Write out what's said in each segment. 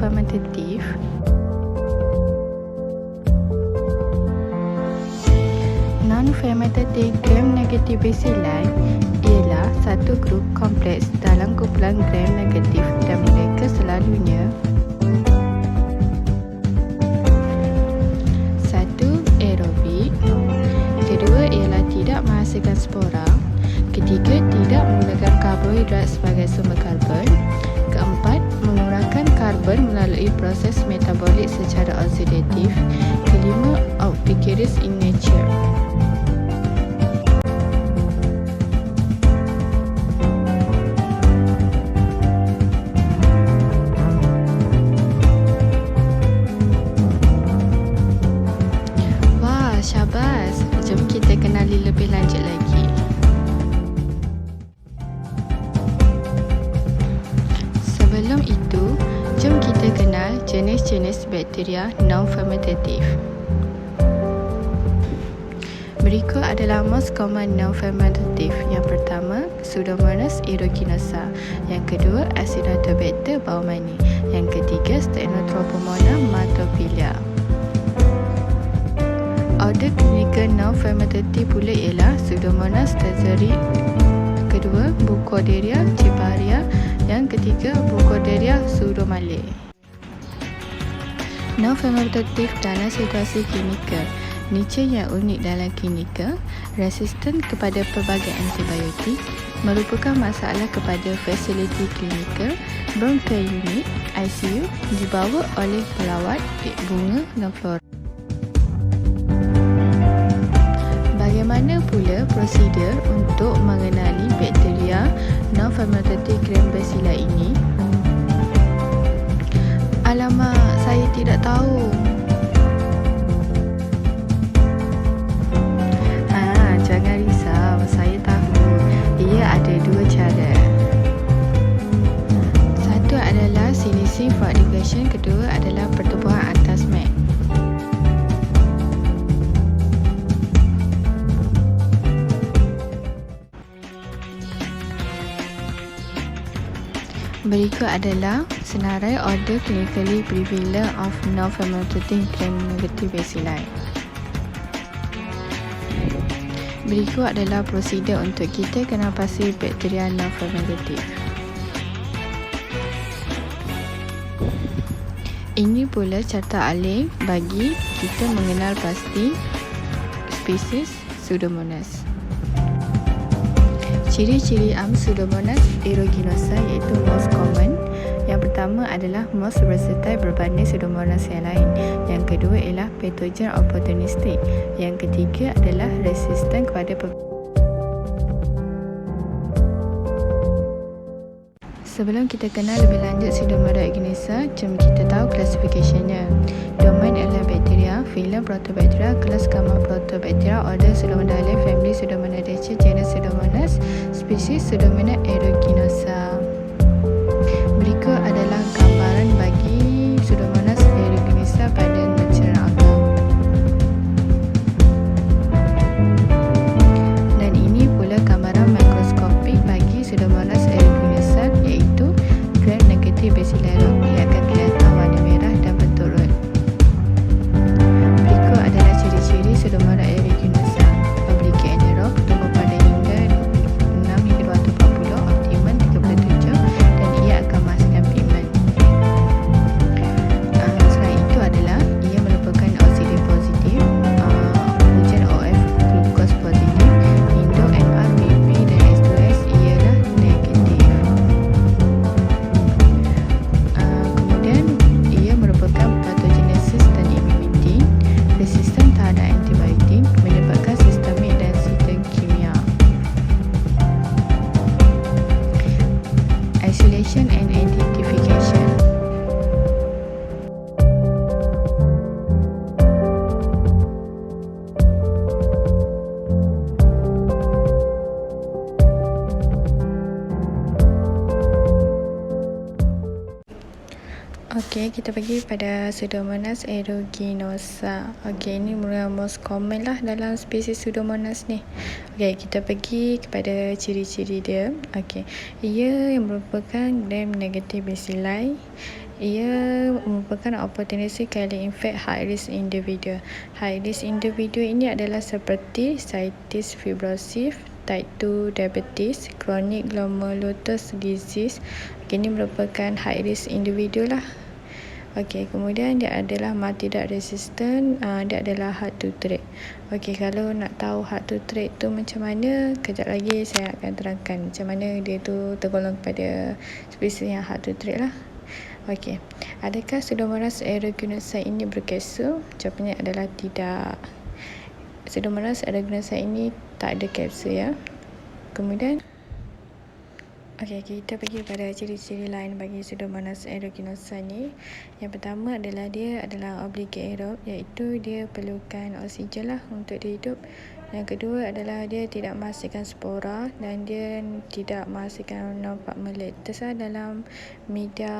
non-fermentative. Non-fermentative gram-negative bacilli ialah satu grup kompleks dalam kumpulan gram-negatif dan mereka selalunya satu, aerobik. Kedua ialah tidak menghasilkan spora. Ketiga, tidak menggunakan karbohidrat sebagai sumber karbon. Keempat, mengurangkan karbon melalui proses metabolik secara oksidatif. Kelima, ubiquitous in nature. Wah, syabas. Jom kita kenali lebih lanjut lagi. Sebelum itu, jom kita kenal jenis-jenis bakteria non-fermentative. Berikut adalah most common non-fermentative. Yang pertama, Pseudomonas aeruginosa. Yang kedua, Acinetobacter baumannii. Yang ketiga, Stenotrophomonas maltophilia. Order klinikal non-fermentative pula ialah Pseudomonas tertiary. Kedua, Burkholderia ciparia. Yang ketiga, Burkholderia pseudomallei. Non-fermentative dalam situasi klinikal. Nature yang unik dalam klinikal, resisten kepada pelbagai antibiotik, merupakan masalah kepada fasiliti klinikal, bronchial unit, ICU, dibawa oleh pelawat, bunga dan flora. Bagaimana pula prosedur untuk mengenali bakteria non-fermentative gram-bacilli ini? Alamak, saya tidak tahu. Jangan risau, saya tahu. Ia ada dua cara. Satu adalah silicin fragmentation, kedua adalah pertubuhan atas mat. Berikut adalah senarai order clinically prevalent of non-fermentative gram-negative bacilli. Berikut adalah prosedur untuk kita kenal pasti bakteria non-fermentative. Ini pula carta alih bagi kita mengenal pasti spesies Pseudomonas. Ciri-ciri Pseudomonas aeruginosa iaitu most common. Yang pertama adalah most versatile berbanding Pseudomonas yang lain. Yang kedua ialah pathogen opportunistic. Yang ketiga adalah resisten kepada Sebelum kita kenal lebih lanjut Pseudomonas aeruginosa, jom kita tahu klasifikasinya. Domain ialah bakteria, phylum Protobacteria, kelas gamma Protobacteria, order Pseudomonadae, family Pseudomonadaceae, genus Pseudomonas, spesies Pseudomonas aeruginosa. Berikut adalah gambaran bagi Pseudomonas aeruginosa pada natural outcome. Dan ini pula gambaran mikroskopik bagi Pseudomonas aeruginosa, iaitu gram-negative bacilli yang akan kelihatan warna merah dan bentuk rod. Berikut adalah ciri-ciri Pseudomonas aeruginosa. Public anaerob, tumbuh pada hingga 6 hingga 240, optimum 37, dan ia akan menghasilkan pigment. Selain itu adalah ia merupakan oksigen positif, hujan OF glucose positif, induk MR, BP dan S2S ialah negatif. Kemudian ia merupakan pathogenesis dan immunity, resisten terhadap antibiotik, menyebabkan sistemik dan sistem kimia. Isolation and identification. Okey, kita pergi pada Pseudomonas aeruginosa. Okey, ini merupakan most common lah dalam spesies Pseudomonas ni. Okey, kita pergi kepada ciri-ciri dia. Okey, ia yang merupakan gram-negative bacilli Ia merupakan opportunity kali infect high risk individu. High risk individu ini adalah seperti cystic fibrosis, type 2 diabetes, chronic glomerulonephritis disease. Ini merupakan high risk individu lah. Okey, kemudian dia adalah multi-drug resistant, dia adalah hard to treat. Okey, kalau nak tahu hard to treat tu macam mana, kejap lagi saya akan terangkan macam mana dia tu tergolong pada spesies yang hard to treat lah. Okey, adakah Pseudomonas aeruginosa ini berkapsul? Jawapannya adalah tidak. Pseudomonas aeruginosa ini tak ada kapsul ya. Kemudian kita pergi pada ciri-ciri lain bagi Pseudomonas aeruginosa ni. Yang pertama adalah dia adalah obligate aerob, iaitu dia perlukan oksigen lah untuk dia hidup. Yang kedua adalah dia tidak menghasilkan spora dan dia tidak menghasilkan non-plasmatic dalam media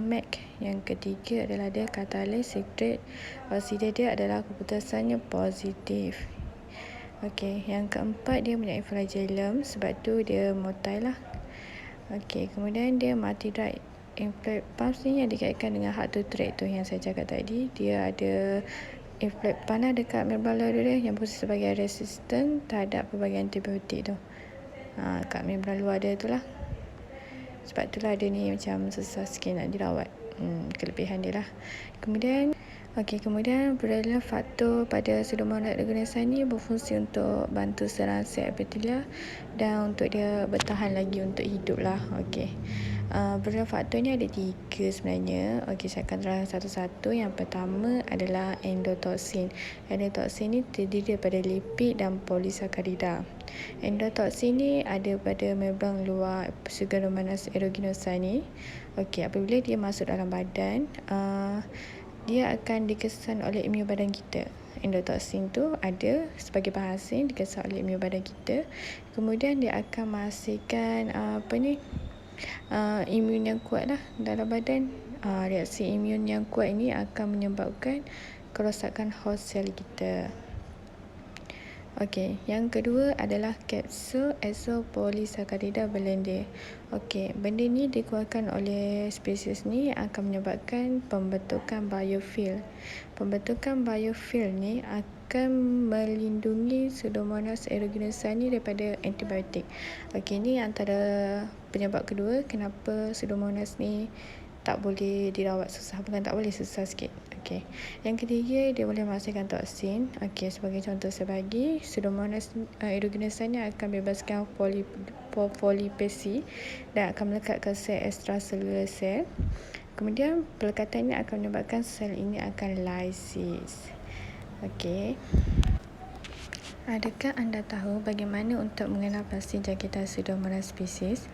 MAC. Yang ketiga adalah dia katalis secret oksigen dia adalah keputusannya positif. Okey, yang keempat dia punya flagellum, sebab tu dia motile lah. Okey, kemudian dia multi-drug inflate pumps ni yang dikaitkan dengan hard to treat tu yang saya cakap tadi. Dia ada inflate pump lah dekat membran luar dia yang berfungsi sebagai resistant terhadap pelbagai antibiotik tu. Kat membran luar dia tu lah. Sebab tu lah dia ni macam susah sikit nak dirawat. Kelebihan dia lah. Kemudian beberapa faktor pada Pseudomonas aeruginosa ni berfungsi untuk bantu serang sel epitelia dan untuk dia bertahan lagi untuk hidup lah. Beberapa faktor ni ada 3 sebenarnya. Saya akan terang satu-satu. Yang pertama adalah endotoxin. Endotoxin ni terdiri daripada lipid dan polisakarida. Endotoxin ni ada pada membran luar Pseudomonas aeruginosa ni. Apabila dia masuk dalam badan, dia akan dikesan oleh imun badan kita. Endotoxin tu ada sebagai bahan asing dikesan oleh imun badan kita. Kemudian dia akan menghasilkan imun yang kuat lah dalam badan. Reaksi imun yang kuat ini akan menyebabkan kerosakan host sel kita. Yang kedua adalah kapsul isopolysaccharida blended. Benda ni dikeluarkan oleh spesies ni akan menyebabkan pembentukan biofil. Pembentukan biofil ni akan melindungi Pseudomonas aeruginosa ni daripada antibiotik. Ini antara penyebab kedua kenapa Pseudomonas ni tak boleh dirawat susah. Bukan tak boleh, susah sikit. Yang ketiga, dia boleh menghasilkan toksin. Sebagai contoh saya bagi, Pseudomonas aeruginosa ni akan bebaskan polipesi dan akan melekat ke sel extracellular sel. Kemudian pelekatan ini akan menyebabkan sel ini akan lysis. Adakah anda tahu bagaimana untuk mengenal pasti jangkitan Pseudomonas species?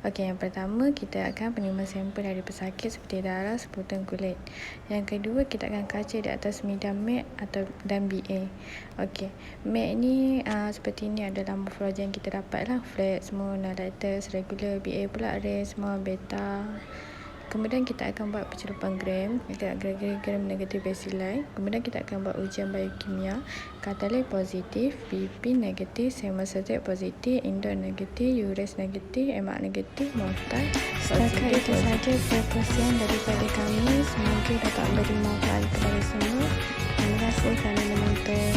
Yang pertama, kita akan penerima sampel dari pesakit seperti darah, sebutan kulit. Yang kedua, kita akan kaca di atas media MAC dan BA. MAC ni seperti ini adalah morfologi yang kita dapat lah. Flat, small, non-lattice, regular. BA pula array, small, beta. Kemudian kita akan buat pencelupan gram, kita gram negatif bacilli. Kemudian kita akan buat ujian biokimia, katalis positif, PP negatif, hemostatik positif, indol negatif, urease negatif, emak negatif, mortal. Setakat itu saja perkongsian daripada kami. Semoga dapat beri manfaat kepada semua. Terima kasih kerana menonton.